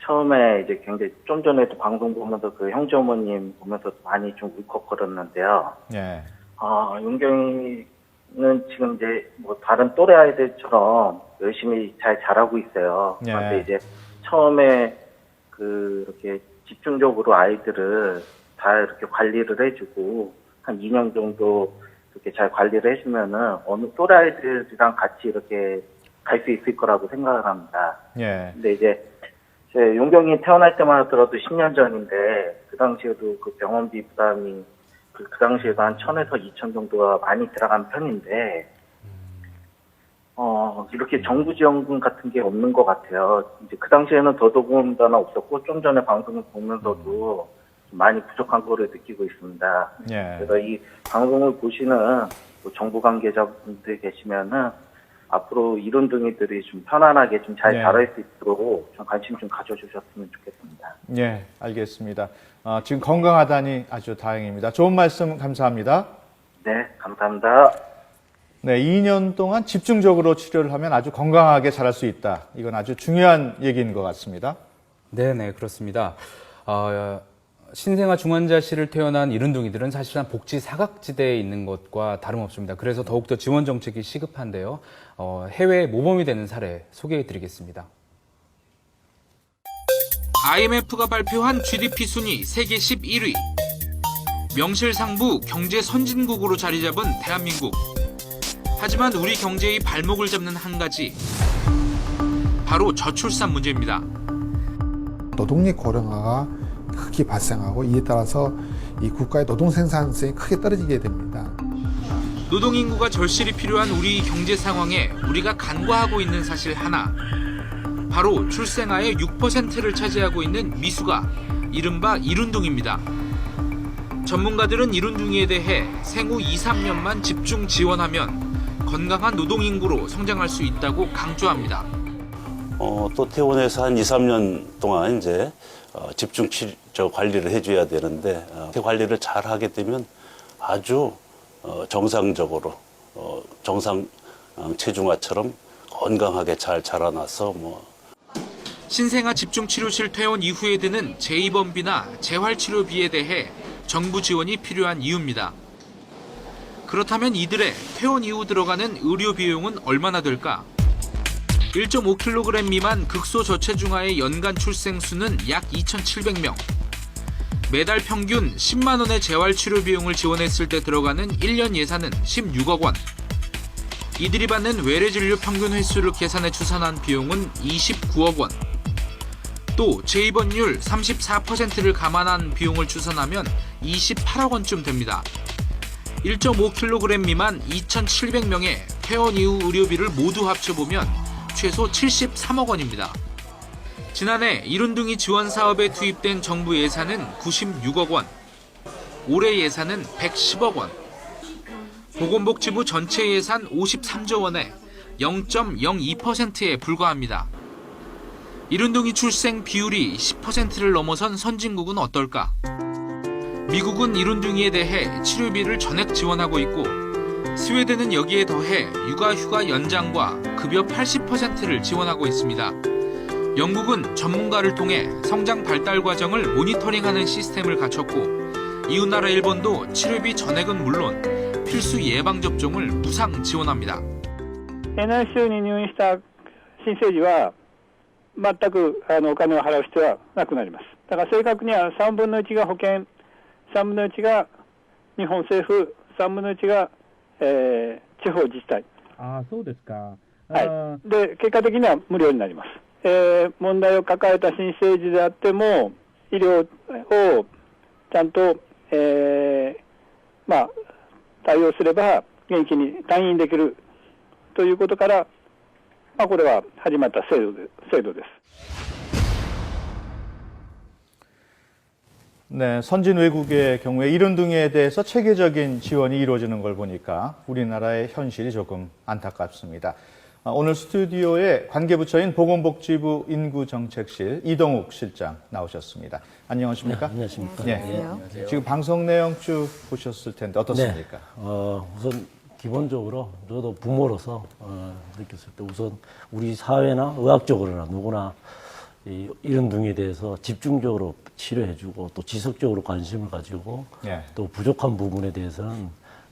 처음에 이제 굉장히 좀 전에도 방송 보면서 그 형제 어머님 보면서 많이 좀 울컥거렸는데요. 네. 용경이는 지금 이제 뭐 다른 또래 아이들처럼 열심히 잘 자라고 있어요. 네. 그런데 이제 처음에 이렇게 집중적으로 아이들을 다 이렇게 관리를 해주고 한 2년 정도 이렇게 잘 관리를 해주면은 어느 또래 아이들이랑 같이 이렇게 갈 수 있을 거라고 생각을 합니다. 예. 근데 이제 제 용경이 태어날 때만 하더라도 10년 전인데 그 당시에도 그 병원비 부담이 그 당시에도 한 1,000에서 2,000 정도가 많이 들어간 편인데, 이렇게 정부 지원금 같은 게 없는 것 같아요. 이제 그 당시에는 더더군다나 없었고, 좀 전에 방송을 보면서도 좀 많이 부족한 거를 느끼고 있습니다. 예. 그래서 이 방송을 보시는 뭐 정부 관계자분들 계시면은 앞으로 이른둥이들이 좀 편안하게 좀 잘 예. 자랄 수 있도록 좀 관심 좀 가져주셨으면 좋겠습니다. 예, 알겠습니다. 지금 건강하다니 아주 다행입니다. 좋은 말씀 감사합니다. 네, 감사합니다. 네, 2년 동안 집중적으로 치료를 하면 아주 건강하게 자랄 수 있다. 이건 아주 중요한 얘기인 것 같습니다. 네, 그렇습니다. 신생아 중환자실을 태어난 이른둥이들은 사실상 복지 사각지대에 있는 것과 다름없습니다. 그래서 더욱더 지원 정책이 시급한데요. 해외 모범이 되는 사례 소개해드리겠습니다. IMF가 발표한 GDP 순위 세계 11위. 명실상부 경제 선진국으로 자리 잡은 대한민국. 하지만 우리 경제의 발목을 잡는 한 가지. 바로 저출산 문제입니다. 노동력 고령화가 크게 발생하고 이에 따라서 이 국가의 노동 생산성이 크게 떨어지게 됩니다. 노동인구가 절실히 필요한 우리 경제 상황에 우리가 간과하고 있는 사실 하나. 바로 출생아의 6%를 차지하고 있는 미수가, 이른바 이른둥이입니다. 전문가들은 이른둥이에 대해 생후 2, 3년만 집중 지원하면 건강한 노동인구로 성장할 수 있다고 강조합니다. 또 퇴원해서 한 2, 3년 동안 이제 집중 관리를 해줘야 되는데 관리를 잘 하게 되면 아주 정상적으로 정상 체중아처럼 건강하게 잘 자라나서 신생아 집중치료실 퇴원 이후에 드는 재입원비나 재활치료비에 대해 정부 지원이 필요한 이유입니다. 그렇다면 이들의 퇴원 이후 들어가는 의료 비용은 얼마나 될까? 1.5kg 미만 극소저체중아의 연간 출생 수는 약 2,700명. 매달 평균 10만 원의 재활치료 비용을 지원했을 때 들어가는 1년 예산은 16억 원. 이들이 받는 외래진료 평균 횟수를 계산해 추산한 비용은 29억 원. 또 재입원율 34%를 감안한 비용을 추산하면 28억 원쯤 됩니다. 1.5kg 미만 2,700명의 퇴원 이후 의료비를 모두 합쳐보면 최소 73억 원입니다. 지난해 이른둥이 지원 사업에 투입된 정부 예산은 96억 원, 올해 예산은 110억 원. 보건복지부 전체 예산 53조 원에 0.02%에 불과합니다. 이른둥이 출생 비율이 10%를 넘어선 선진국은 어떨까? 미국은 이른둥이에 대해 치료비를 전액 지원하고 있고 스웨덴은 여기에 더해 육아휴가 연장과 급여 80%를 지원하고 있습니다. 영국은 전문가를 통해 성장 발달 과정을 모니터링하는 시스템을 갖췄고 이웃나라 일본도 치료비 전액은 물론 필수 예방접종을 무상 지원합니다. NICUに入院した新生児は全くお金を払う必要はなくなります。だから正確には3分の1が保険、3分の1が日本政府、3分の1が、地方自治体。ああ、そうですか。はい。で、結果的には無料になります。問題を抱えた新生児であっても、医療をちゃんと、対応すれば元気に退院できるということから、これは始まった制度です。 네, 선진 외국의 경우에 이른둥이에 대해서 체계적인 지원이 이루어지는 걸 보니까 우리나라의 현실이 조금 안타깝습니다. 오늘 스튜디오에 관계부처인 보건복지부 인구정책실 이동욱 실장 나오셨습니다. 안녕하십니까? 네, 안녕하십니까? 네. 안녕하세요. 지금 방송 내용 쭉 보셨을 텐데 어떻습니까? 네, 우선 기본적으로 저도 부모로서 느꼈을 때 우선 우리 사회나 의학적으로나 누구나 이 이른둥이에 대해서 집중적으로 치료해주고 또 지속적으로 관심을 가지고 또 부족한 부분에 대해서는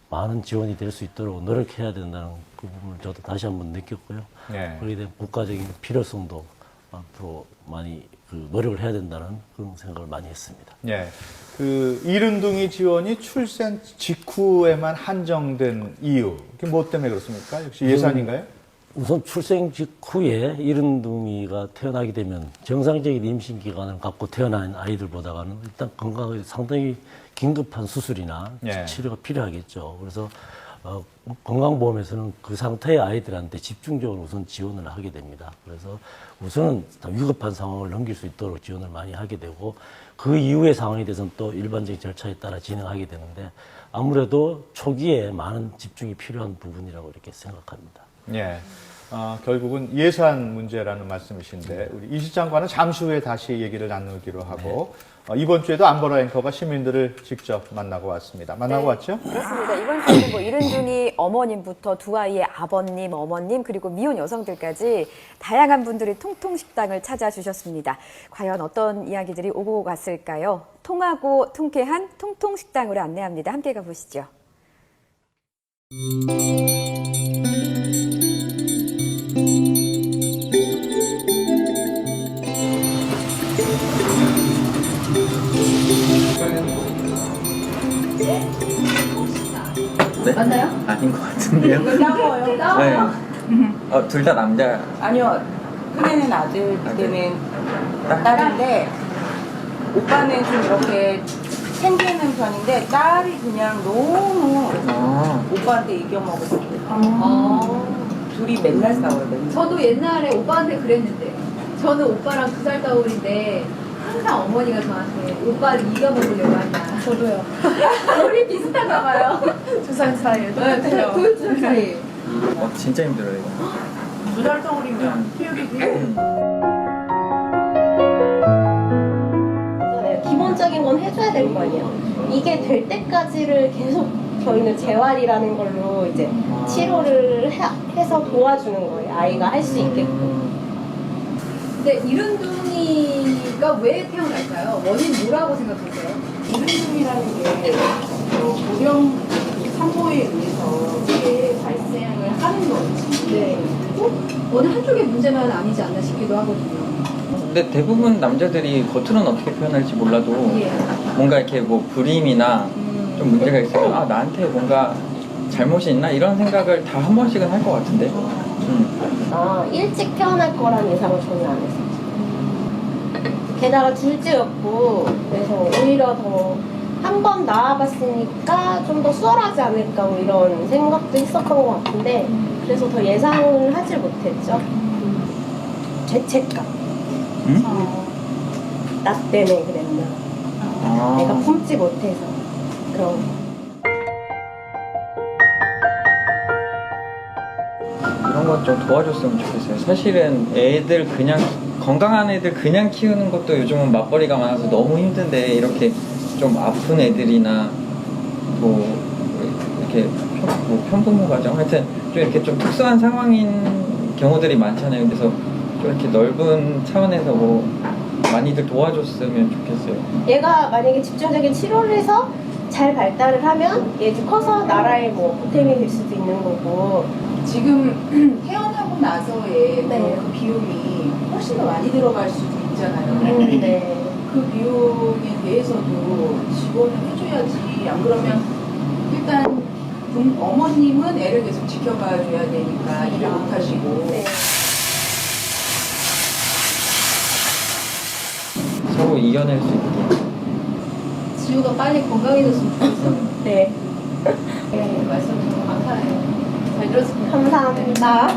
많은 지원이 될 수 있도록 노력해야 된다는 그 부분을 저도 다시 한번 느꼈고요. 거기에 대한 국가적인 필요성도 앞으로 많이 노력을 해야 된다는 그런 생각을 많이 했습니다. 네, 그 이른둥이 지원이 출생 직후에만 한정된 이유, 그게 뭐 때문에 그렇습니까? 역시 예산인가요? 우선 출생 직후에 이른둥이가 태어나게 되면 정상적인 임신 기간을 갖고 태어난 아이들보다는 일단 건강에 상당히 긴급한 수술이나 예. 치료가 필요하겠죠. 그래서 건강보험에서는 그 상태의 아이들한테 집중적으로 우선 지원을 하게 됩니다. 그래서 우선은 위급한 상황을 넘길 수 있도록 지원을 많이 하게 되고 그 이후의 상황에 대해서는 또 일반적인 절차에 따라 진행하게 되는데 아무래도 초기에 많은 집중이 필요한 부분이라고 이렇게 생각합니다. 예. 결국은 예산 문제라는 말씀이신데 우리 이 실장과는 잠시 후에 다시 얘기를 나누기로 하고 이번 주에도 안보라 앵커가 시민들을 직접 만나고 왔습니다. 만나고 네, 왔죠? 그렇습니다. 이번 주에는 뭐 이른둥이 어머님부터 두 아이의 아버님, 어머님 그리고 미혼 여성들까지 다양한 분들이 통통식당을 찾아주셨습니다. 과연 어떤 이야기들이 오고 갔을까요? 통하고 통쾌한 통통식당으로 안내합니다. 함께 가보시죠. 네? 맞나요? 아닌 것 같은데요? 나와요. 네. 둘 다 남자. 아니요. 큰애는 아들, 둘째는 딸인데 오빠는 좀 이렇게 챙기는 편인데 딸이 그냥 너무 오빠한테 이겨먹었어요. 둘이 맨날 싸워요. 맨날. 저도 옛날에 오빠한테 그랬는데 저는 오빠랑 2살 따울인데 항상 어머니가 저한테 오빠를 이겨먹으려고 한다. 저도요. 우리 비슷한가 봐요. 2살 사이에. 네, 2살 사이. 진짜 힘들어요. 이거. 2살 따울이면 키우기 기본적인 건 해줘야 될 거 아니에요. 이게 될 때까지를 계속 저희는 재활이라는 걸로 이제 치료를 해서 도와주는 거예요. 아이가 할 수 있게끔. 근데 이른둥이가 왜 태어날까요? 원인 뭐라고 생각하세요? 이른둥이라는 게 고령 산모에 의해서 이게 발생을 하는 거지. 네. 어느 한쪽의 문제만 아니지 않나 싶기도 하거든요. 근데 대부분 남자들이 겉으로는 어떻게 표현할지 몰라도 뭔가 이렇게 뭐 불임이나 좀 문제가 있으면 아 나한테 뭔가 잘못이 있나 이런 생각을 다 한 번씩은 할 것 같은데. 일찍 태어날 거란 예상을 전혀 안 했어요. 게다가 둘째였고 그래서 오히려 더 한 번 낳아봤으니까 좀 더 수월하지 않을까 뭐 이런 생각도 했었던 것 같은데 그래서 더 예상을 하질 못했죠. 죄책감. 나 때문에 그랬나. 내가 품지 못해서 그런 거. 이런 것 좀 도와줬으면 좋겠어요. 사실은 애들 그냥 건강한 애들 그냥 키우는 것도 요즘은 맞벌이가 많아서 너무 힘든데 이렇게 좀 아픈 애들이나 뭐 이렇게 편부모 가정 하여튼 좀 이렇게 좀 특수한 상황인 경우들이 많잖아요. 그래서 좀 이렇게 넓은 차원에서 뭐 많이들 도와줬으면 좋겠어요. 얘가 만약에 집중적인 치료를 해서 잘 발달을 하면 얘도 커서 나라의 뭐 보탬이 될 수도 있는 거고. 지금 태어나고 나서의 그 비용이 훨씬 더 많이 들어갈 수도 있잖아요. 네. 그 비용에 대해서도 지원을 해줘야지. 안 그러면 일단 어머님은 애를 계속 지켜봐줘야 되니까 일을 못 하시고. 서로 이겨낼 수 있게. 지우가 빨리 건강해졌으면 좋겠어요. 네. 네, 말씀 너무 감사해요. 잘 들었습니다. 감사합니다.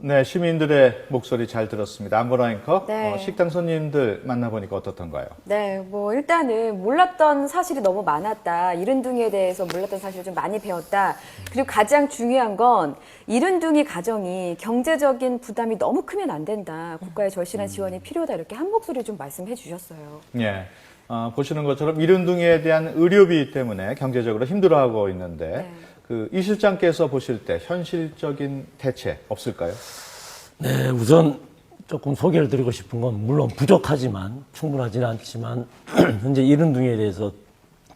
네, 시민들의 목소리 잘 들었습니다. 안보라 앵커, 네. 식당 손님들 만나보니까 어떻던가요? 네, 뭐 일단은 몰랐던 사실이 너무 많았다. 이른둥이에 대해서 몰랐던 사실을 좀 많이 배웠다. 그리고 가장 중요한 건 이른둥이 가정이 경제적인 부담이 너무 크면 안 된다. 국가의 절실한 지원이 필요하다. 이렇게 한 목소리 좀 말씀해 주셨어요. 예. 보시는 것처럼 이른둥이에 대한 의료비 때문에 경제적으로 힘들어하고 있는데 이 실장께서 보실 때 현실적인 대책 없을까요? 네, 우선 조금 소개를 드리고 싶은 건 물론 부족하지만 충분하지는 않지만 현재 이른둥이에 대해서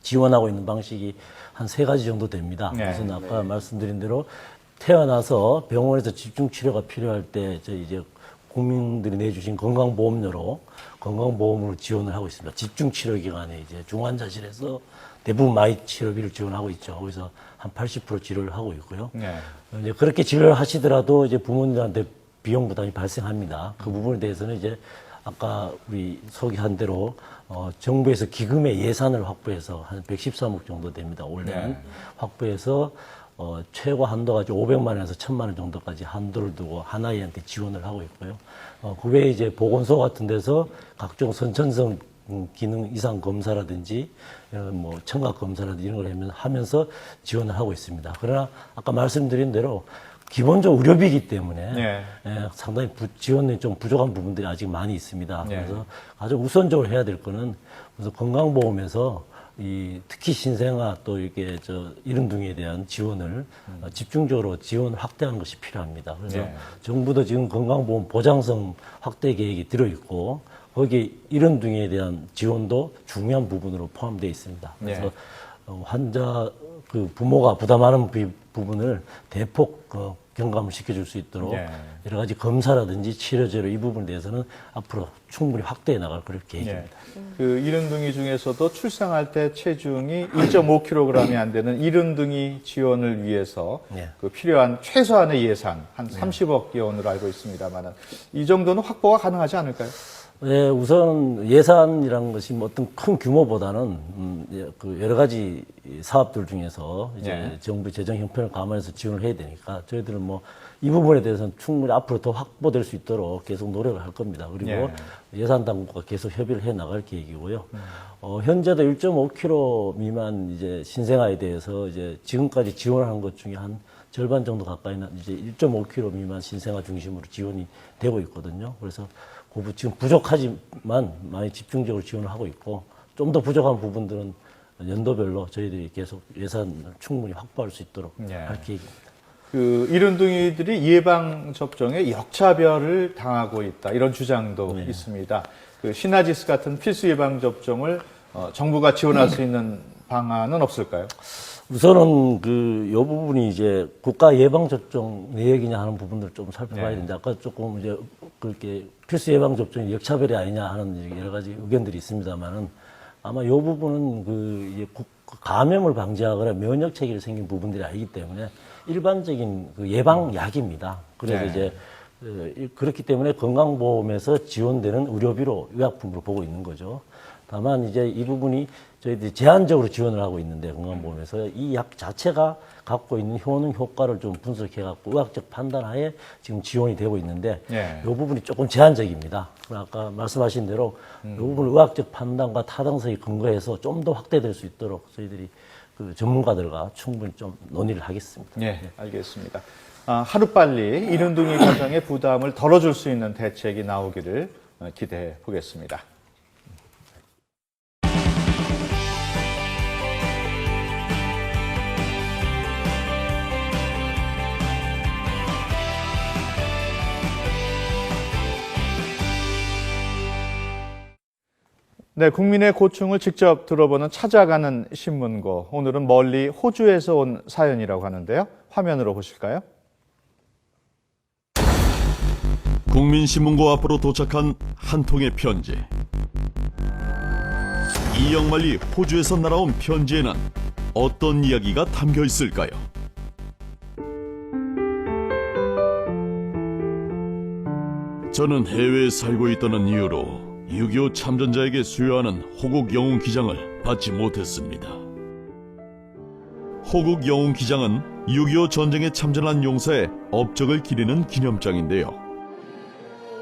지원하고 있는 방식이 한 3가지 정도 됩니다. 우선 아까 말씀드린 대로 태어나서 병원에서 집중 치료가 필요할 때 이제 국민들이 내주신 건강보험료로 건강보험으로 지원을 하고 있습니다. 집중치료기관에 이제 중환자실에서 대부분 많이 치료비를 지원하고 있죠. 거기서 한 80% 치료를 하고 있고요. 네. 이제 그렇게 치료를 하시더라도 이제 부모님한테 비용 부담이 발생합니다. 그 부분에 대해서는 이제 아까 우리 소개한 대로 정부에서 기금의 예산을 확보해서 한 113억 정도 됩니다. 올해는 네. 확보해서 최고 한도가 500만 원에서 1000만 원 정도까지 한도를 두고 한 아이한테 지원을 하고 있고요. 그 외에 이제 보건소 같은 데서 각종 선천성 기능 이상 검사라든지 뭐 청각 검사라든지 이런 걸 하면서 지원을 하고 있습니다. 그러나 아까 말씀드린 대로 기본적으로 의료비이기 때문에 네. 상당히 지원이 좀 부족한 부분들이 아직 많이 있습니다. 네. 그래서 가장 우선적으로 해야 될 거는 그래서 건강보험에서 특히 신생아 또 이렇게 이른둥이에 대한 지원을 집중적으로 지원을 확대하는 것이 필요합니다. 그래서 네. 정부도 지금 건강보험 보장성 확대 계획이 들어있고 거기에 이른둥이에 대한 지원도 중요한 부분으로 포함되어 있습니다. 그래서 네. 환자 부모가 부담하는 부분을 대폭 경감을 시켜줄 수 있도록 네. 여러 가지 검사라든지 치료제로 이 부분에 대해서는 앞으로 충분히 확대해 나갈 그럴 계획입니다. 그 이른둥이 중에서도 출생할 때 체중이 1.5kg이 안 되는 이른둥이 지원을 위해서 그 필요한 최소한의 예산 한 30억 원으로 알고 있습니다만은 이 정도는 확보가 가능하지 않을까요? 네, 우선 예산이라는 것이 뭐 어떤 큰 규모보다는 그 여러 가지 사업들 중에서 이제 네. 정부 재정 형편을 감안해서 지원을 해야 되니까 저희들은 뭐 이 부분에 대해서는 충분히 앞으로 더 확보될 수 있도록 계속 노력을 할 겁니다. 그리고 네. 예산 당국과 계속 협의를 해 나갈 계획이고요. 현재도 1.5kg 미만 이제 신생아에 대해서 이제 지금까지 지원하는 것 중에 한 절반 정도 가까이는 이제 1.5kg 미만 신생아 중심으로 지원이 되고 있거든요. 그래서 지금 부족하지만 많이 집중적으로 지원을 하고 있고 좀 더 부족한 부분들은 연도별로 저희들이 계속 예산을 충분히 확보할 수 있도록 할 계획입니다. 그 이른둥이들이 예방 접종에 역차별을 당하고 있다 이런 주장도 있습니다. 그 시나지스 같은 필수 예방 접종을 정부가 지원할 수 있는 방안은 없을까요? 우선은 요 부분이 이제 국가 예방 접종 내역이냐 하는 부분들을 좀 살펴봐야 네. 되는데 아까 조금 이제 그렇게 필수 예방 접종이 역차별이 아니냐 하는 여러 가지 의견들이 있습니다만은 아마 요 부분은 이제 감염을 방지하거나 면역 체계를 생긴 부분들이 아니기 때문에 일반적인 예방약입니다. 그래서 네. 이제 그렇기 때문에 건강보험에서 지원되는 의료비로 의약품으로 보고 있는 거죠. 다만 이제 이 부분이 저희들이 제한적으로 지원을 하고 있는데 건강보험에서 이 약 자체가 갖고 있는 효능 효과를 좀 분석해갖고 의학적 판단하에 지금 지원이 되고 있는데 네. 이 부분이 조금 제한적입니다. 아까 말씀하신 대로 이 부분을 의학적 판단과 타당성에 근거해서 좀 더 확대될 수 있도록 저희들이 전문가들과 충분히 좀 논의를 하겠습니다. 네, 알겠습니다. 하루빨리 이른둥이 가정의 부담을 덜어줄 수 있는 대책이 나오기를 기대해 보겠습니다. 네, 국민의 고충을 직접 들어보는 찾아가는 신문고. 오늘은 멀리 호주에서 온 사연이라고 하는데요. 화면으로 보실까요? 국민신문고 앞으로 도착한 한 통의 편지. 이역만리 호주에서 날아온 편지에는 어떤 이야기가 담겨 있을까요? 저는 해외에 살고 있다는 이유로 6.25 참전자에게 수여하는 호국 영웅 기장을 받지 못했습니다. 호국 영웅 기장은 6.25 전쟁에 참전한 용사의 업적을 기리는 기념장인데요.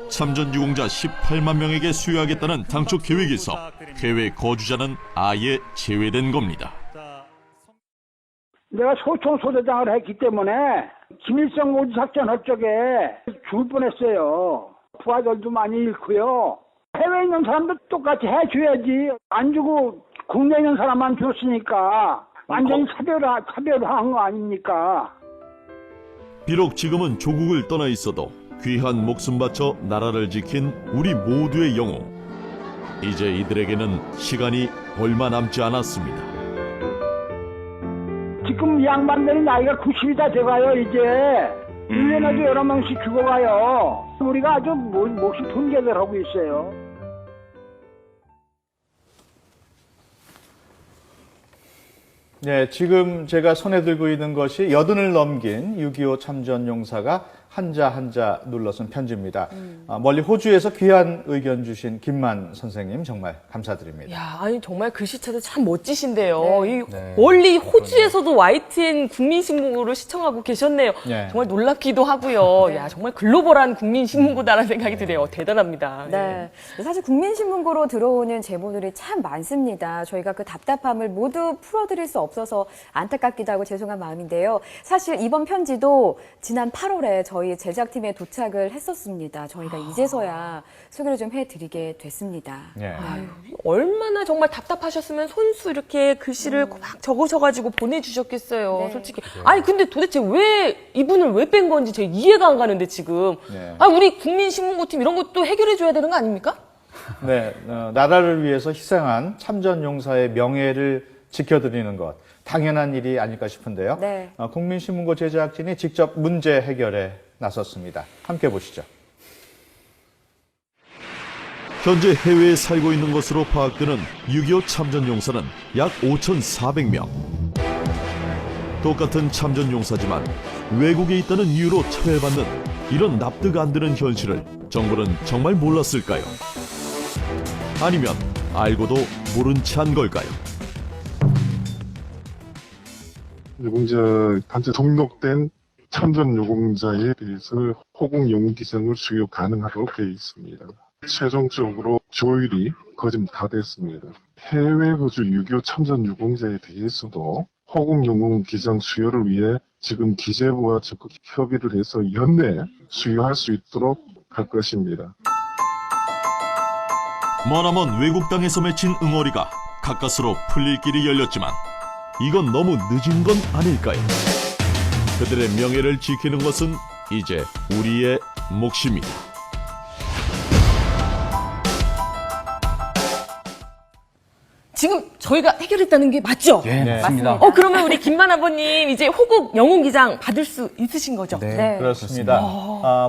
참전 유공자 18만 명에게 수여하겠다는 당초 계획에서 해외 거주자는 아예 제외된 겁니다. 내가 소총 소대장을 했기 때문에 김일성 오지 작전 할 적에 죽을 뻔했어요. 부하들도 많이 잃고요. 해외에 있는 사람도 똑같이 해줘야지. 안 주고 국내에 있는 사람만 줬으니까 완전히 차별화한 거 아닙니까? 비록 지금은 조국을 떠나 있어도 귀한 목숨 바쳐 나라를 지킨 우리 모두의 영웅. 이제 이들에게는 시간이 얼마 남지 않았습니다. 지금 이 양반들이 나이가 90이 다 돼가요. 이제 1년에도 여러 명씩 죽어가요. 우리가 아주 몫이 분개를 하고 있어요. 네, 지금 제가 손에 들고 있는 것이 80을 넘긴 6.25 참전 용사가 한자 한자 눌러쓴 편지입니다. 멀리 호주에서 귀한 의견 주신 김만 선생님 정말 감사드립니다. 야, 아니 정말 글씨체도 참 멋지신데요. 이 멀리 호주에서도 YTN 국민신문고를 시청하고 계셨네요. 네. 정말 놀랍기도 하고요. 야, 정말 글로벌한 국민신문고다라는 생각이 드네요. 대단합니다. 네. 사실 국민신문고로 들어오는 제보들이 참 많습니다. 저희가 그 답답함을 모두 풀어드릴 수 없어서 안타깝기도 하고 죄송한 마음인데요. 사실 이번 편지도 지난 8월에 저희 제작팀에 도착을 했었습니다. 저희가 이제서야 소개를 좀 해드리게 됐습니다. 아유, 얼마나 정말 답답하셨으면 손수 이렇게 글씨를 막 적으셔가지고 보내주셨겠어요. 솔직히. 아니 근데 도대체 왜 이분을 왜 뺀 건지 제가 이해가 안 가는데 지금. 아, 우리 국민신문고팀 이런 것도 해결해줘야 되는 거 아닙니까? 네, 나라를 위해서 희생한 참전 용사의 명예를 지켜드리는 것 당연한 일이 아닐까 싶은데요. 국민신문고 제작진이 직접 문제 해결에 나섰습니다. 함께 보시죠. 현재 해외에 살고 있는 것으로 파악되는 6.25 참전 용사는 약 5,400명. 똑같은 참전 용사지만 외국에 있다는 이유로 차별받는 이런 납득 안 되는 현실을 정부는 정말 몰랐을까요? 아니면 알고도 모른 채 한 걸까요? 유공자한테 등록된 참전 유공자에 대해서 호국 영웅 기장을 수여 가능하도록 되어 있습니다. 최종적으로 조율이 거의 다 됐습니다. 해외 거주 6.25 참전 유공자에 대해서도 호국 영웅 기장 수여를 위해 지금 기재부와 적극 협의를 해서 연내 수여할 수 있도록 할 것입니다. 머나먼 외국 땅에서 맺힌 응어리가 가까스로 풀릴 길이 열렸지만 이건 너무 늦은 건 아닐까요? 그들의 명예를 지키는 것은 이제 우리의 몫입니다. 지금 저희가 해결했다는 게 맞죠? 네, 맞습니다. 그러면 우리 김만 아버님 이제 호국 영웅 기장 받을 수 있으신 거죠? 네, 그렇습니다.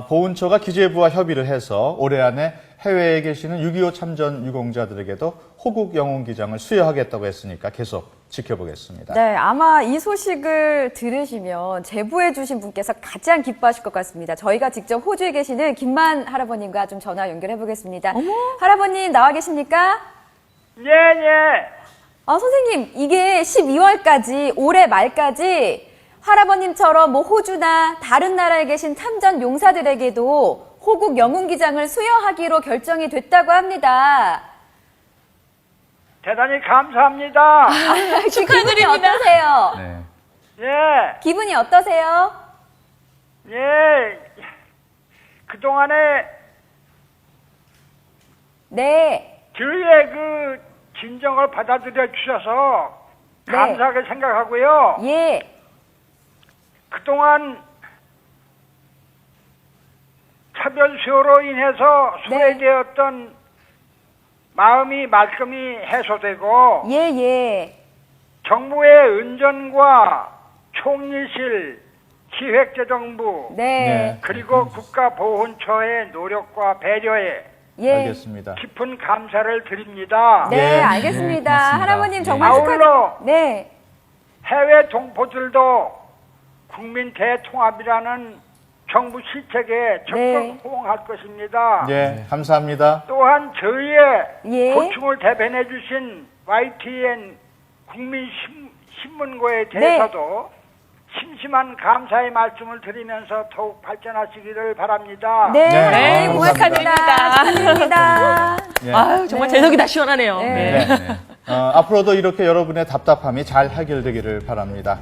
보훈처가 기재부와 협의를 해서 올해 안에 해외에 계시는 6.25 참전 유공자들에게도 호국 영웅 기장을 수여하겠다고 했으니까 계속 지켜보겠습니다. 네, 아마 이 소식을 들으시면 제보해 주신 분께서 가장 기뻐하실 것 같습니다. 저희가 직접 호주에 계시는 김만 할아버님과 좀 전화 연결해 보겠습니다. 할아버님 나와 계십니까? 예, 예. 선생님, 이게 12월까지, 올해 말까지 할아버님처럼 뭐 호주나 다른 나라에 계신 참전 용사들에게도 호국 영웅기장을 수여하기로 결정이 됐다고 합니다. 대단히 감사합니다. 기분이 어떠세요? 예. 기분이 어떠세요? 예. 그동안에 저희의 그 진정을 받아들여 주셔서 감사하게 생각하고요. 그동안 차별 수요로 인해서 소외되었던 마음이 말끔히 해소되고 정부의 은전과 총리실, 기획재정부 그리고 국가보훈처의 노력과 배려에 알겠습니다. 깊은 감사를 드립니다. 네, 알겠습니다. 할아버님 정말 아울러 해외 동포들도 국민 대통합이라는 정부 실책에 적극 호응할 것입니다. 네, 감사합니다. 또한 저희의 고충을 대변해 주신 YTN 국민신문고에 대해서도 심심한 감사의 말씀을 드리면서 더욱 발전하시기를 바랍니다. 네, 고맙습니다. 축하드립니다. 아유, 정말 재석이 다 시원하네요. 앞으로도 이렇게 여러분의 답답함이 잘 해결되기를 바랍니다.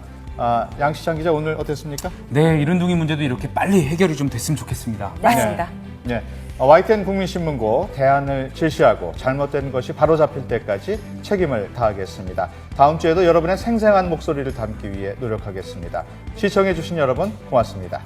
양시창 기자 오늘 어땠습니까? 네, 이른둥이 문제도 이렇게 빨리 해결이 좀 됐으면 좋겠습니다. 맞습니다. 네. YTN 국민신문고 대안을 제시하고 잘못된 것이 바로잡힐 때까지 책임을 다하겠습니다. 다음 주에도 여러분의 생생한 목소리를 담기 위해 노력하겠습니다. 시청해주신 여러분 고맙습니다.